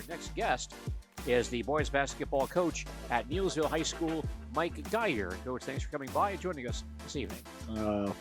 next guest is the boys basketball coach at Neillsville High School, Mike Gaier. Coach, thanks for coming by and joining us this evening.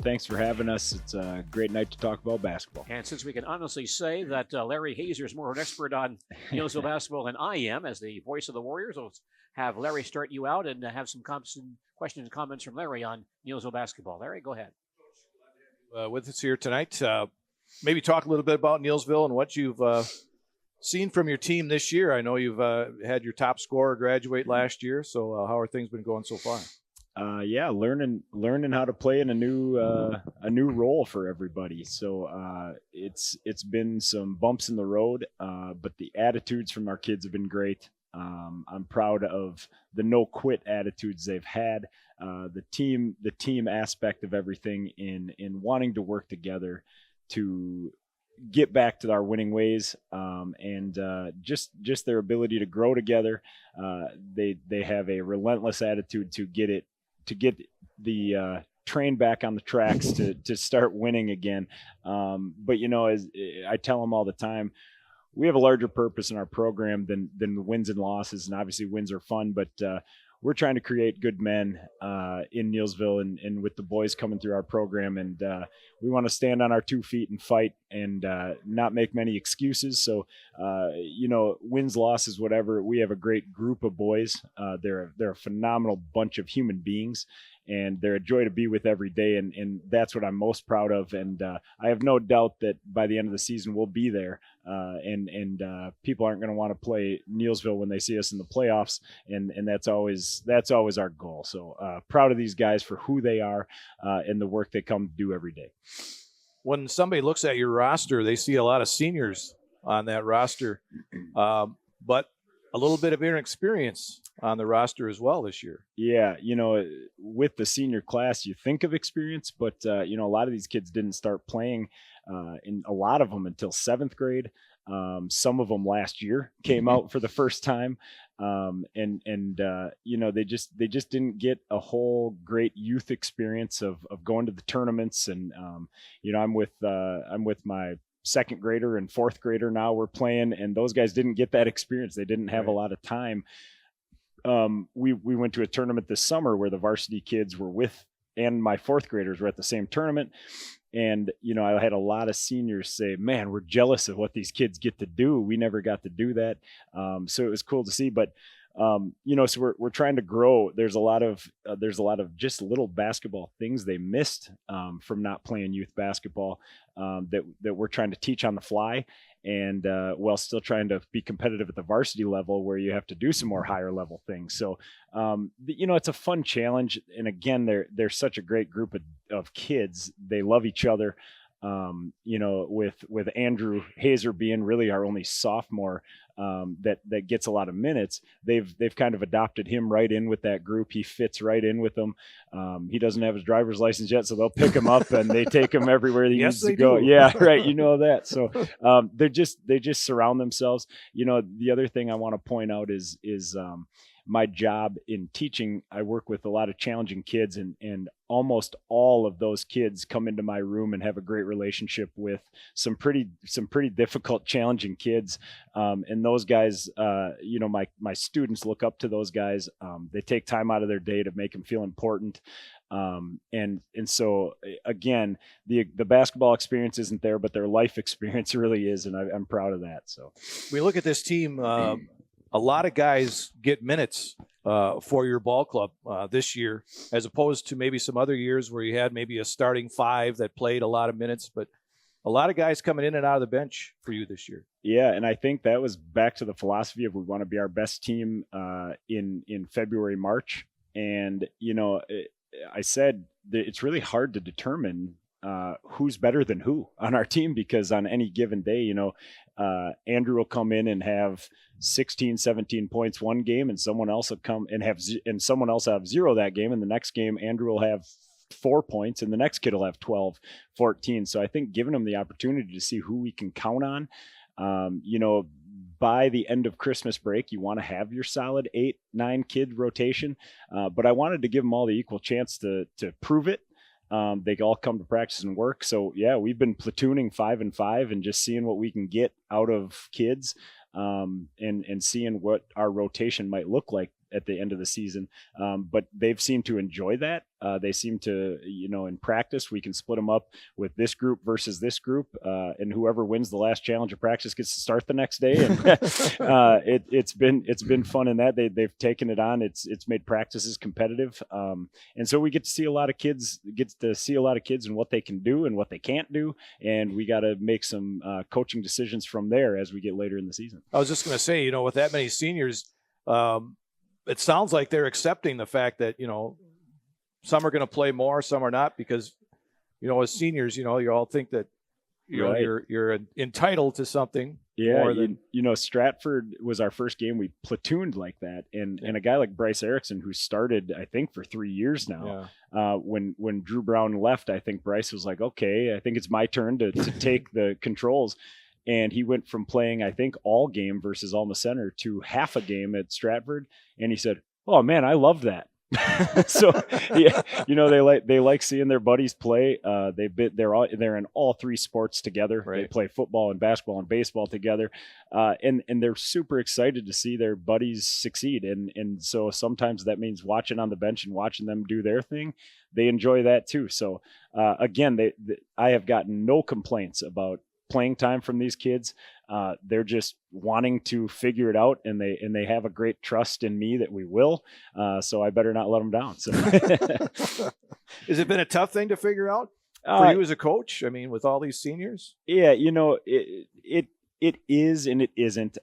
Thanks for having us. It's a great night to talk about basketball. And since we can honestly say that Larry Hazer is more of an expert on Neillsville basketball than I am as the voice of the Warriors, let's have Larry start you out and have some questions and comments from Larry on Neillsville basketball. Larry, go ahead. With us here tonight, maybe talk a little bit about Neillsville and what you've seen from your team this year. I know you've had your top scorer graduate last year, so how are things been going so far? Learning how to play in a new role for everybody. So it's been some bumps in the road, but the attitudes from our kids have been great. I'm proud of the no quit attitudes they've had. The team aspect of everything in wanting to work together to get back to our winning ways, and just their ability to grow together. They have a relentless attitude to get the train back on the tracks to start winning again. But as I tell them all the time, we have a larger purpose in our program than the wins and losses, and obviously wins are fun, but we're trying to create good men in Neillsville and with the boys coming through our program. And we want to stand on our 2 feet and fight and not make many excuses. So, wins, losses, whatever, we have a great group of boys. They're a phenomenal bunch of human beings, and they're a joy to be with every day. And that's what I'm most proud of. And I have no doubt that by the end of the season, we'll be there. And people aren't going to want to play Neillsville when they see us in the playoffs. And that's always our goal. So proud of these guys for who they are and the work they come to do every day. When somebody looks at your roster, they see a lot of seniors on that roster, but a little bit of inexperience on the roster as well this year. Yeah, with the senior class, you think of experience, but a lot of these kids didn't start playing in a lot of them until 7th grade. Some of them last year came out for the first time. They just didn't get a whole great youth experience of going to the tournaments. And, I'm with my 2nd grader and 4th grader now. We're playing, and those guys didn't get that experience. They didn't have a lot of time. We went to a tournament this summer where the varsity kids were with, and my 4th graders were at the same tournament. And, I had a lot of seniors say, man, we're jealous of what these kids get to do. We never got to do that. So it was cool to see, but so we're trying to grow. There's a lot of just little basketball things they missed from not playing youth basketball that we're trying to teach on the fly, and while still trying to be competitive at the varsity level where you have to do some more higher level things. So it's a fun challenge, and again, they're such a great group of kids. They love each other. With Andrew Hazer being really our only sophomore that gets a lot of minutes, they've kind of adopted him right in with that group. He fits right in with them. He doesn't have his driver's license yet, so they'll pick him up and they take him everywhere he needs to go. Yeah, right. That. So they just surround themselves. The other thing I want to point out is my job in teaching. I work with a lot of challenging kids, and almost all of those kids come into my room and have a great relationship with some pretty difficult, challenging kids. And those guys, my students look up to those guys. They take time out of their day to make them feel important. And so again, the basketball experience isn't there, but their life experience really is. And I'm proud of that. So we look at this team, a lot of guys get minutes for your ball club this year, as opposed to maybe some other years where you had maybe a starting 5 that played a lot of minutes, but a lot of guys coming in and out of the bench for you this year. Yeah, and I think that was back to the philosophy of we want to be our best team in February, March. And, I said that it's really hard to determine who's better than who on our team, because on any given day, Andrew will come in and have 16, 17 points one game, and someone else will come and someone else have 0 that game. And the next game, Andrew will have 4 points and the next kid will have 12, 14. So I think giving them the opportunity to see who we can count on, by the end of Christmas break, you want to have your solid 8, 9 kid rotation. But I wanted to give them all the equal chance to prove it. They all come to practice and work. So yeah, we've been platooning 5 and 5 and just seeing what we can get out of kids. and seeing what our rotation might look like at the end of the season. But they've seemed to enjoy that. They seem to, in practice, we can split them up with this group versus this group, and whoever wins the last challenge of practice gets to start the next day. And it's been fun in that they've taken it on. It's made practices competitive, and so we get to see a lot of kids and what they can do and what they can't do, and we got to make some coaching decisions from there as we get later in the season. I was just going to say, with that many seniors, it sounds like they're accepting the fact that, some are going to play more, some are not, because, as seniors, you all think that, Right. you're entitled to something. Yeah. More than... Stratford was our first game. We platooned like that. And a guy like Bryce Erickson, who started, I think, for 3 years now, when Drew Brown left, I think Bryce was like, okay, I think it's my turn to take the controls. And he went from playing, I think, all game versus Alma Center to half a game at Stratford. And he said, oh, man, I loved that. So, yeah, they like seeing their buddies play. They're in all three sports together. Right. They play football and basketball and baseball together. And they're super excited to see their buddies succeed. And so sometimes that means watching on the bench and watching them do their thing. They enjoy that too. So, again, I have gotten no complaints about playing time from these kids. They're just wanting to figure it out, and they have a great trust in me that we will. So I better not let them down. So, has it been a tough thing to figure out for you as a coach? I mean, with all these seniors? Yeah, it is and it isn't.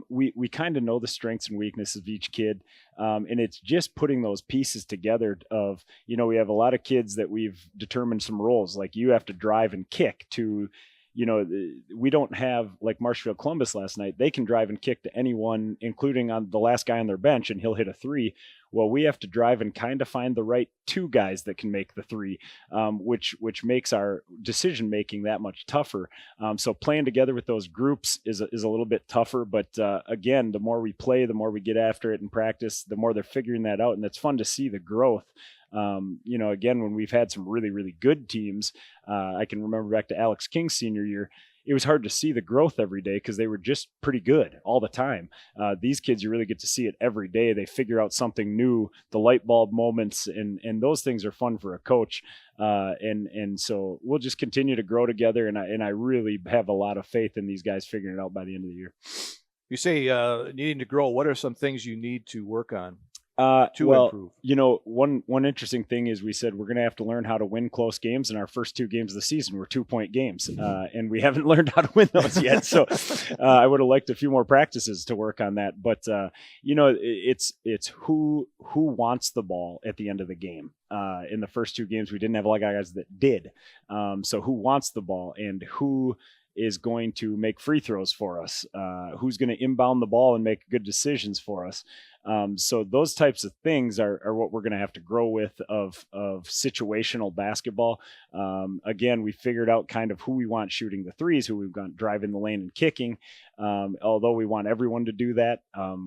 We kind of know the strengths and weaknesses of each kid, and it's just putting those pieces together. Of we have a lot of kids that we've determined some roles, like you have to drive and kick to. We don't have like Marshfield Columbus last night. They can drive and kick to anyone, including on the last guy on their bench, and he'll hit a three. Well, we have to drive and kind of find the right two guys that can make the three, which makes our decision making that much tougher. So playing together with those groups is a little bit tougher. But again, the more we play, the more we get after it in practice, the more they're figuring that out, and it's fun to see the growth. Again, when we've had some really, really good teams, I can remember back to Alex King's senior year, it was hard to see the growth every day because they were just pretty good all the time. These kids, you really get to see it every day. They figure out something new, the light bulb moments, and those things are fun for a coach. And so we'll just continue to grow together. And I really have a lot of faith in these guys figuring it out by the end of the year. You say needing to grow. What are some things you need to work on? Improve. One interesting thing is we said we're going to have to learn how to win close games, and our first 2 games of the season were 2-point games, and we haven't learned how to win those yet. So I would have liked a few more practices to work on that. But it's who wants the ball at the end of the game. In the first 2 games, we didn't have a lot of guys that did. So who wants the ball and who is going to make free throws for us, who's going to inbound the ball and make good decisions for us. So those types of things are what we're going to have to grow with of situational basketball. Again, we figured out kind of who we want shooting the threes, who we've got driving the lane and kicking. Although we want everyone to do that,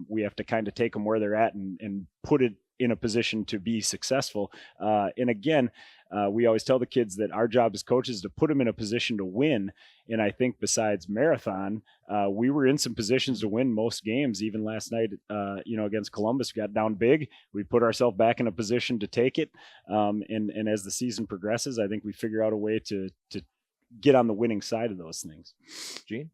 we have to kind of take them where they're at and put it in a position to be successful. And again, we always tell the kids that our job as coaches is to put them in a position to win. And I think besides Marathon, we were in some positions to win most games. Even last night, against Columbus, we got down big. We put ourselves back in a position to take it. And as the season progresses, I think we figure out a way to get on the winning side of those things. Gene?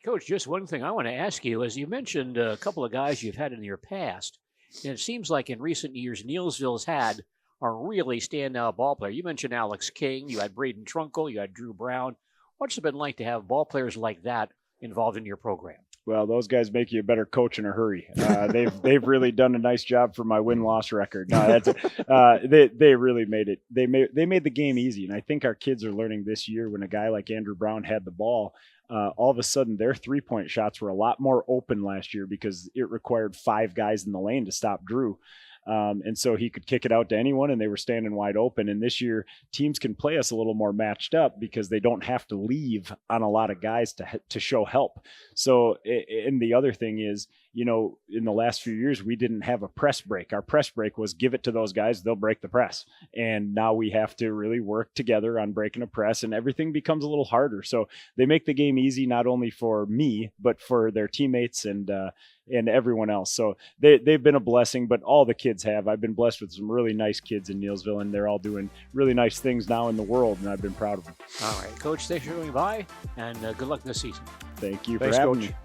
Coach, just one thing I want to ask you, as you mentioned a couple of guys you've had in your past, and it seems like in recent years, Neillsville's had a really standout ball player. You mentioned Alex King, you had Braden Trunkle, you had Drew Brown. What's it been like to have ball players like that involved in your program? Well, those guys make you a better coach in a hurry. They've really done a nice job for my win-loss record. No, they really made it. They made the game easy, and I think our kids are learning this year when a guy like Andrew Brown had the ball. All of a sudden, their three-point shots were a lot more open last year because it required 5 guys in the lane to stop Drew. And so he could kick it out to anyone, and they were standing wide open. And this year, teams can play us a little more matched up because they don't have to leave on a lot of guys to show help. So, and the other thing is, in the last few years, we didn't have a press break. Our press break was give it to those guys, they'll break the press. And now we have to really work together on breaking a press, and everything becomes a little harder. So they make the game easy, not only for me, but for their teammates and everyone else. So they've been a blessing, but all the kids have. I've been blessed with some really nice kids in Neillsville, and they're all doing really nice things now in the world, and I've been proud of them. All right, Coach, thanks for coming by, and good luck this season. Thank you Thanks, for having Coach. me.